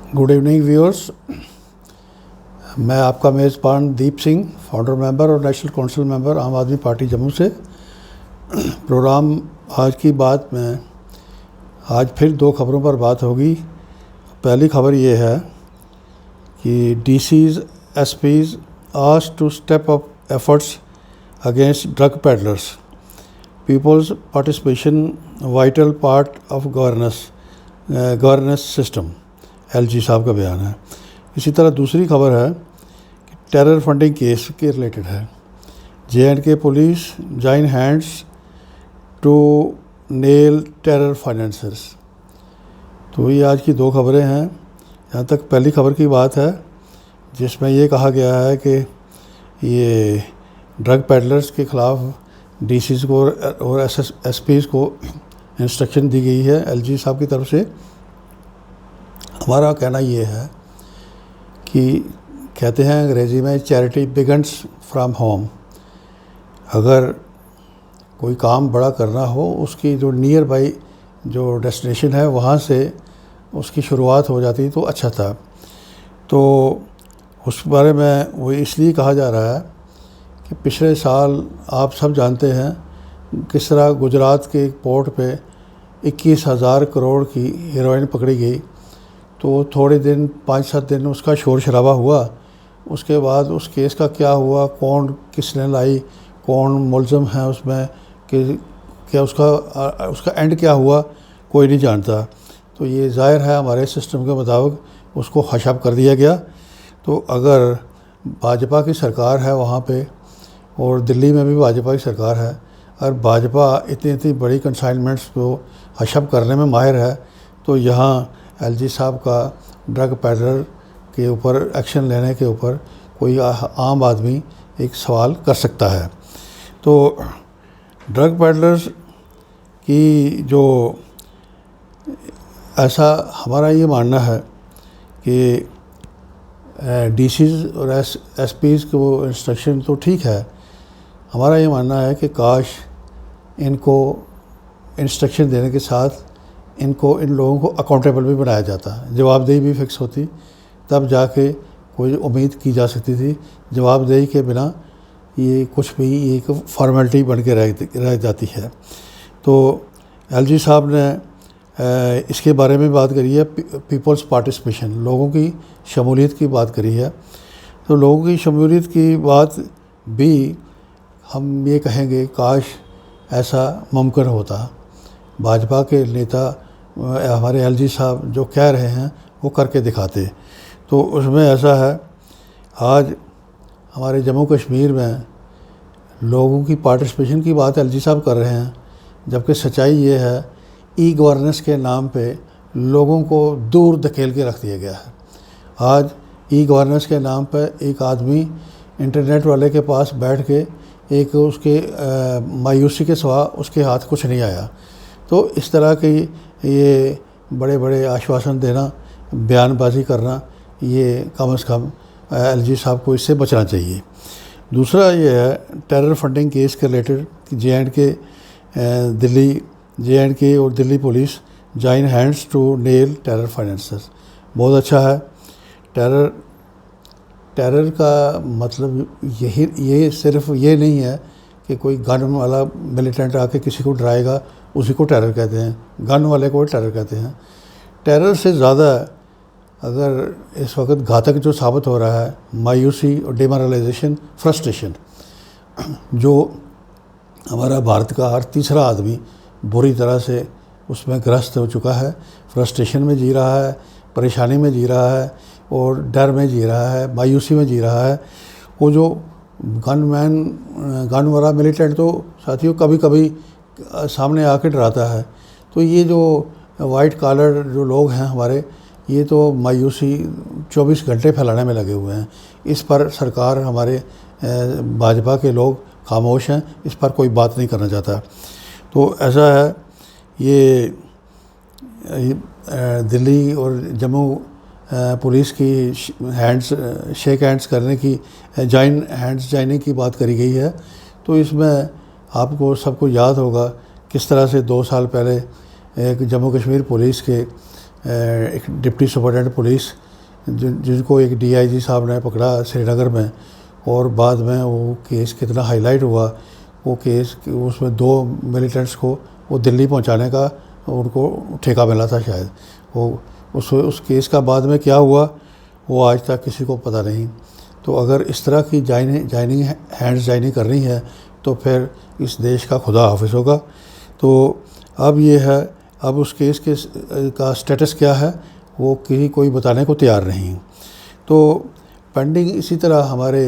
Good evening viewers. मैं आपका मेज़बान दीप सिंह, फाउंडर मेंबर और नेशनल काउंसिल मेंबर आम आदमी पार्टी जम्मू से। प्रोग्राम आज की बात में आज फिर दो खबरों पर बात होगी। पहली खबर ये है कि DCs SPs asked to step up efforts against drug peddlers, people's participation vital part of governance system, LG साहब का बयान है। इसी तरह दूसरी खबर है कि टेरर फंडिंग केस के रिलेटेड है। J and K police join hands to nail terror financers. तो ये आज की दो खबरें हैं। यहाँ तक पहली खबर की बात है जिसमें ये कहा गया है कि ये ड्रग पेडलर्स के ख़िलाफ़ डीसीज को और एसपीज को इंस्ट्रक्शन दी गई है एलजी साहब की तरफ से। हमारा कहना ये है कि कहते हैं अंग्रेज़ी में चैरिटी बिगन्स फ्रॉम होम। अगर कोई काम बड़ा करना हो, उसकी जो नियर बाई जो डेस्टिनेशन है वहाँ से उसकी शुरुआत हो जाती तो अच्छा था। तो उस बारे में वो इसलिए कहा जा रहा है कि पिछले साल आप सब जानते हैं किस तरह गुजरात के एक पोर्ट पे 21,000 करोड़ की हेरोइन पकड़ी गई। तो थोड़े दिन 5-7 दिन उसका शोर शराबा हुआ। उसके बाद उस केस का क्या हुआ, कौन किसने लाई, कौन मुलज़म है उसमें, कि क्या उसका एंड क्या हुआ, कोई नहीं जानता। तो ये ज़ाहिर है हमारे सिस्टम के मुताबिक उसको हशब कर दिया गया। तो अगर भाजपा की सरकार है वहाँ पे, और दिल्ली में भी भाजपा की सरकार है, अगर भाजपा इतनी बड़ी कंसाइनमेंट्स को हशब करने में माहिर है, तो यहाँ एलजी साहब का ड्रग पेडलर के ऊपर एक्शन लेने के ऊपर कोई आम आदमी एक सवाल कर सकता है। तो ड्रग पेडलर्स की जो ऐसा हमारा ये मानना है कि डीसीज और एसपीज को इंस्ट्रक्शन तो ठीक है। हमारा ये मानना है कि काश इनको इंस्ट्रक्शन देने के साथ इन लोगों को अकाउंटेबल भी बनाया जाता, जवाबदेही भी फिक्स होती, तब जाके कोई उम्मीद की जा सकती थी। जवाबदेही के बिना ये कुछ भी एक फॉर्मेलिटी बन के रह जाती है। तो एलजी साहब ने इसके बारे में बात करी है, पीपल्स पार्टिसिपेशन, लोगों की शमूलियत की बात करी है। तो लोगों की शमूलियत की बात भी हम ये कहेंगे काश ऐसा मुमकिन होता। भाजपा के नेता हमारे एलजी साहब जो कह रहे हैं वो करके दिखाते। तो उसमें ऐसा है, आज हमारे जम्मू कश्मीर में लोगों की पार्टिसिपेशन की बात एलजी साहब कर रहे हैं, जबकि सच्चाई ये है ई गवर्नेंस के नाम पे लोगों को दूर धकेल के रख दिया गया है। आज ई गवर्नेंस के नाम पर एक आदमी इंटरनेट वाले के पास बैठ के एक उसके मायूसी के सिवा उसके हाथ कुछ नहीं आया। तो इस तरह की ये बड़े बड़े आश्वासन देना, बयानबाजी करना, ये कम से कम एलजी साहब को इससे बचना चाहिए। दूसरा ये है टेरर फंडिंग केस के रिलेटेड कि जे.एंड.के और Delhi police join hands to nail terror financers. बहुत अच्छा है। टेरर का मतलब ये सिर्फ ये नहीं है कि कोई गन वाला मिलिटेंट आके किसी को डराएगा, उसी को टेरर कहते हैं, गन वाले को टेरर कहते हैं। टेरर से ज़्यादा अगर इस वक्त घातक जो साबित हो रहा है मायूसी और डिमोरलाइजेशन, फ्रस्ट्रेशन, जो हमारा भारत का हर तीसरा आदमी बुरी तरह से उसमें ग्रस्त हो चुका है, फ्रस्ट्रेशन में जी रहा है, परेशानी में जी रहा है और डर में जी रहा है, मायूसी में जी रहा है। वो जो गन वाला मिलिटेंट तो साथियों कभी कभी सामने आके डराता है। तो ये जो वाइट कॉलर जो लोग हैं हमारे, ये तो मायूसी 24 घंटे फैलाने में लगे हुए हैं। इस पर सरकार, हमारे भाजपा के लोग खामोश हैं, इस पर कोई बात नहीं करना चाहता। तो ऐसा है, ये दिल्ली और जम्मू पुलिस की शेक हैंड्स करने की, जॉइनिंग की बात करी गई है। तो इसमें आपको सबको याद होगा किस तरह से 2 साल पहले एक जम्मू कश्मीर पुलिस के एक डिप्टी सुपरिटेंडेंट पुलिस जिनको एक डीआईजी साहब ने पकड़ा श्रीनगर में, और बाद में वो केस कितना हाईलाइट हुआ, वो केस उसमें 2 मिलिटेंट्स को वो दिल्ली पहुंचाने का उनको ठेका मिला था शायद। वो उस केस का बाद में क्या हुआ वो आज तक किसी को पता नहीं। तो अगर इस तरह की जॉइनिंग हैंड्स जॉइनिंग करनी है तो फिर इस देश का खुदा हाफिज़ होगा। तो अब ये है, अब उस केस का स्टेटस क्या है वो कोई बताने को तैयार नहीं। तो पेंडिंग इसी तरह हमारे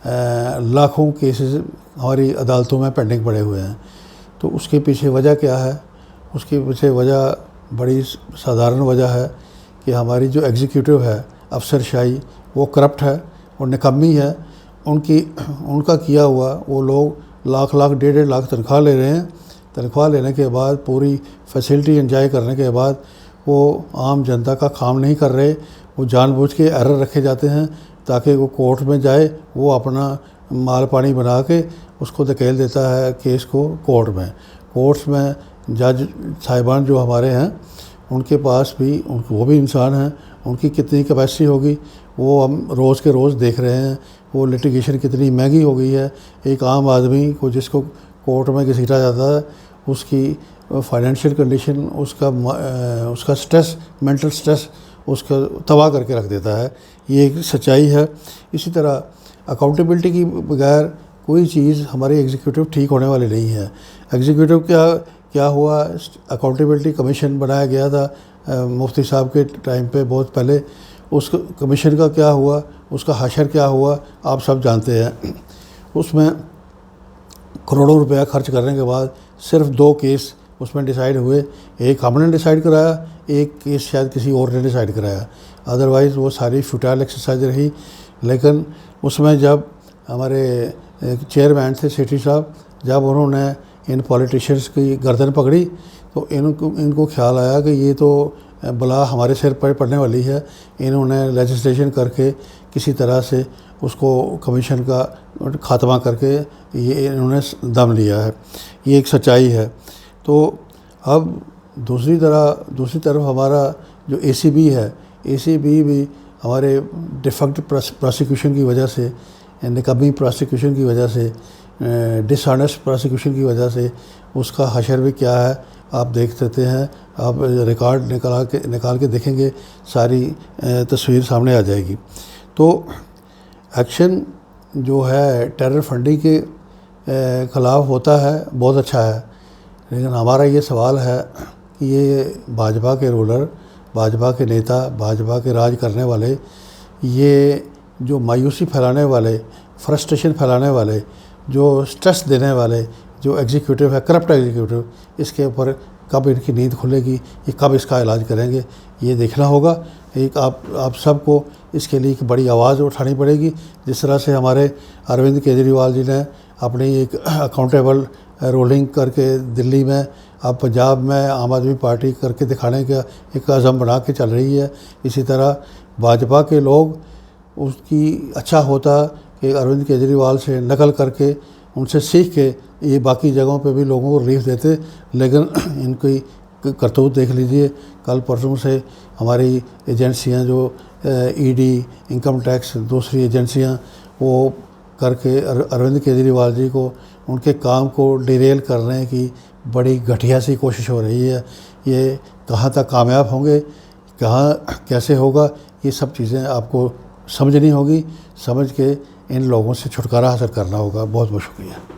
लाखों केसेस हमारी अदालतों में पेंडिंग पड़े हुए हैं। तो उसके पीछे वजह क्या है? उसके पीछे वजह बड़ी साधारण वजह है कि हमारी जो एग्जीक्यूटिव है, अफसरशाही, वो करप्ट है और निकम्मी है। उनका किया हुआ, वो लोग लाख 1.5 लाख तनख्वाह ले रहे हैं। तनख्वाह लेने के बाद, पूरी फैसिलिटी एंजॉय करने के बाद, वो आम जनता का काम नहीं कर रहे। वो जानबूझ के एरर रखे जाते हैं ताकि वो कोर्ट में जाए, वो अपना माल पानी बना के उसको धकेल देता है केस को कोर्ट में। कोर्ट्स में जज साहिबान जो हमारे हैं उनके पास भी वो भी इंसान हैं, उनकी कितनी कैपेसिटी होगी वो हम रोज़ के रोज़ देख रहे हैं। वो लिटिगेशन कितनी महंगी हो गई है। एक आम आदमी को जिसको कोर्ट में घसीटा जाता है, उसकी फाइनेंशियल कंडीशन, उसका स्ट्रेस, मेंटल स्ट्रेस उसका तबाह करके रख देता है। ये एक सच्चाई है। इसी तरह अकाउंटेबिलिटी की बगैर कोई चीज़ हमारी एग्जीक्यूटिव ठीक होने वाली नहीं है। एग्जीक्यूटिव क्या हुआ, अकाउंटेबिलिटी कमीशन बनाया गया था मुफ्ती साहब के टाइम पे बहुत पहले। उस कमीशन का क्या हुआ, उसका हशर क्या हुआ, आप सब जानते हैं। उसमें करोड़ों रुपया खर्च करने के बाद सिर्फ 2 केस उसमें डिसाइड हुए। एक हमने डिसाइड कराया, एक केस शायद किसी और ने डिसाइड कराया। अदरवाइज़ वो सारी फ्यूटाइल एक्सरसाइज रही। लेकिन उसमें जब हमारे चेयरमैन थे सेठी साहब, जब उन्होंने इन पॉलिटिशियंस की गर्दन पकड़ी तो इनको ख्याल आया कि ये तो बला हमारे सिर पर पड़ने वाली है। इन्होंने लेजिस्लेशन करके किसी तरह से उसको कमीशन का खात्मा करके ये इन्होंने दम लिया है। ये एक सच्चाई है। तो अब दूसरी तरफ हमारा जो एसीबी है, एसीबी भी हमारे डिफेक्ट प्रोसिक्यूशन की वजह से, निकम्मी प्रोसिक्यूशन की वजह से, डिसऑनेस्ट प्रोसिक्यूशन की वजह से उसका हशर भी क्या है आप देख सकते हैं। आप रिकॉर्ड निकाल के देखेंगे, सारी तस्वीर सामने आ जाएगी। तो एक्शन जो है टेरर फंडिंग के ख़िलाफ़ होता है, बहुत अच्छा है। लेकिन हमारा ये सवाल है कि ये भाजपा के रूलर, भाजपा के नेता, भाजपा के राज करने वाले, ये जो मायूसी फैलाने वाले, फ्रस्ट्रेशन फैलाने वाले, जो स्ट्रेस देने वाले जो एग्जीक्यूटिव है, करप्ट एग्जीक्यूटिव, इसके ऊपर कब इनकी नींद खुलेगी, ये कब इसका इलाज करेंगे, ये देखना होगा। एक आप सबको इसके लिए एक बड़ी आवाज़ उठानी पड़ेगी। जिस तरह से हमारे अरविंद केजरीवाल जी ने अपनी एक अकाउंटेबल रोलिंग करके दिल्ली में, अब पंजाब में आम आदमी पार्टी करके दिखाने का एक अज़म बना के चल रही है। इसी तरह भाजपा के लोग, उसकी अच्छा होता कि अरविंद केजरीवाल से नकल करके, उनसे सीख के ये बाकी जगहों पे भी लोगों को रिलीफ देते। लेकिन इनकी करतूत देख लीजिए। कल परसों से हमारी एजेंसियां जो ईडी, इनकम टैक्स, दूसरी एजेंसियां, वो करके अरविंद केजरीवाल जी को, उनके काम को डिरेल करने की बड़ी घटिया सी कोशिश हो रही है। ये कहाँ तक कामयाब होंगे, कहाँ कैसे होगा, ये सब चीज़ें आपको समझनी होगी। समझ के इन लोगों से छुटकारा हासिल करना होगा। बहुत बहुत शुक्रिया।